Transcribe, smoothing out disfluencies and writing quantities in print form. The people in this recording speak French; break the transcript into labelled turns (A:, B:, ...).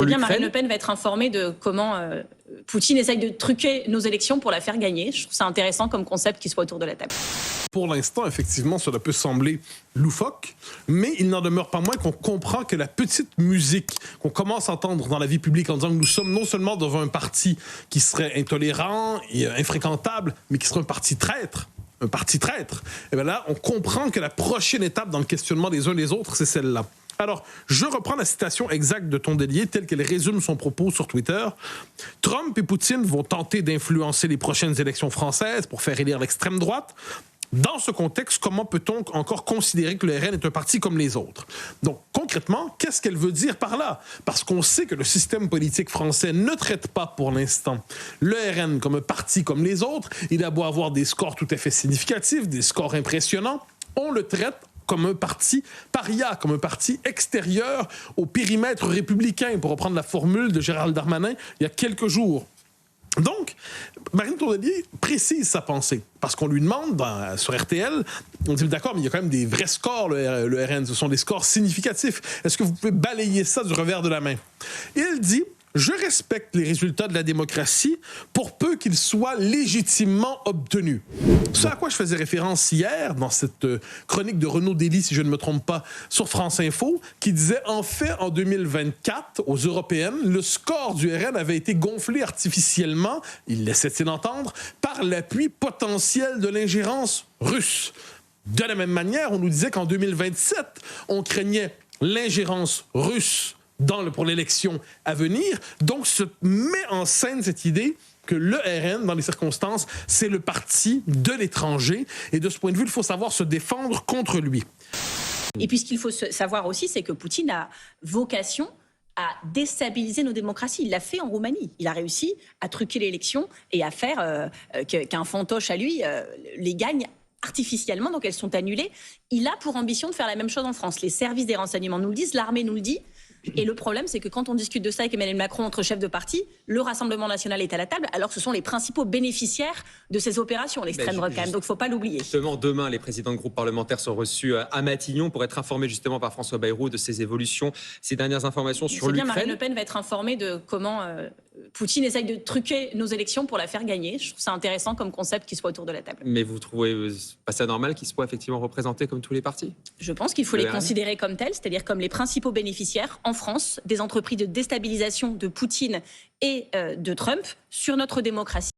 A: Eh bien, Marine Le Pen va être informée de comment Poutine essaye de truquer nos élections pour la faire gagner. Je trouve ça intéressant comme concept qu'il soit autour de la table.
B: Pour l'instant, effectivement, cela peut sembler loufoque, mais il n'en demeure pas moins qu'on comprend que la petite musique qu'on commence à entendre dans la vie publique en disant que nous sommes non seulement devant un parti qui serait intolérant et infréquentable, mais qui serait un parti traître, et bien là, on comprend que la prochaine étape dans le questionnement des uns des autres, c'est celle-là. Alors, je reprends la citation exacte de Tondelier telle qu'elle résume son propos sur Twitter. « Trump et Poutine vont tenter d'influencer les prochaines élections françaises pour faire élire l'extrême droite. Dans ce contexte, comment peut-on encore considérer que le RN est un parti comme les autres? » Donc, concrètement, qu'est-ce qu'elle veut dire par là? Parce qu'on sait que le système politique français ne traite pas pour l'instant le RN comme un parti comme les autres. Il a beau avoir des scores tout à fait significatifs, des scores impressionnants, on le traite comme un parti paria, comme un parti extérieur au périmètre républicain, pour reprendre la formule de Gérald Darmanin il y a quelques jours. Donc, Marine Tondelier précise sa pensée, parce qu'on lui demande sur RTL, on dit d'accord, mais il y a quand même des vrais scores, le RN, ce sont des scores significatifs. Est-ce que vous pouvez balayer ça du revers de la main? Et elle dit: je respecte les résultats de la démocratie pour peu qu'ils soient légitimement obtenus. Ce à quoi je faisais référence hier dans cette chronique de Renaud Dély, si je ne me trompe pas, sur France Info, qui disait en fait en 2024, aux européennes, le score du RN avait été gonflé artificiellement, il laissait-il entendre, par l'appui potentiel de l'ingérence russe. De la même manière, on nous disait qu'en 2027, on craignait l'ingérence russe pour l'élection à venir. Donc, se met en scène cette idée que le RN, dans les circonstances, c'est le parti de l'étranger. Et de ce point de vue, il faut savoir se défendre contre lui.
A: Et puis, ce qu'il faut savoir aussi, c'est que Poutine a vocation à déstabiliser nos démocraties. Il l'a fait en Roumanie. Il a réussi à truquer l'élection et à faire qu'un fantoche à lui les gagne artificiellement, donc elles sont annulées. Il a pour ambition de faire la même chose en France. Les services des renseignements nous le disent, l'armée nous le dit. Et le problème, c'est que quand on discute de ça avec Emmanuel Macron entre chefs de parti, le Rassemblement national est à la table, alors que ce sont les principaux bénéficiaires de ces opérations, l'extrême droite quand même. Donc il ne faut pas l'oublier.
C: Justement, demain, les présidents de groupes parlementaires sont reçus à Matignon pour être informés justement par François Bayrou de ces évolutions, ces dernières informations sur l'Ukraine.
A: Marine Le Pen va être informée de comment Poutine essaye de truquer nos élections pour la faire gagner. Je trouve ça intéressant comme concept qu'il soit autour de la table.
C: Mais vous trouvez pas ça normal qu'il soit effectivement représenté comme tous les partis?
A: Je pense qu'il faut les considérer comme tels, c'est-à-dire comme les principaux bénéficiaires en France des entreprises de déstabilisation de Poutine et de Trump sur notre démocratie.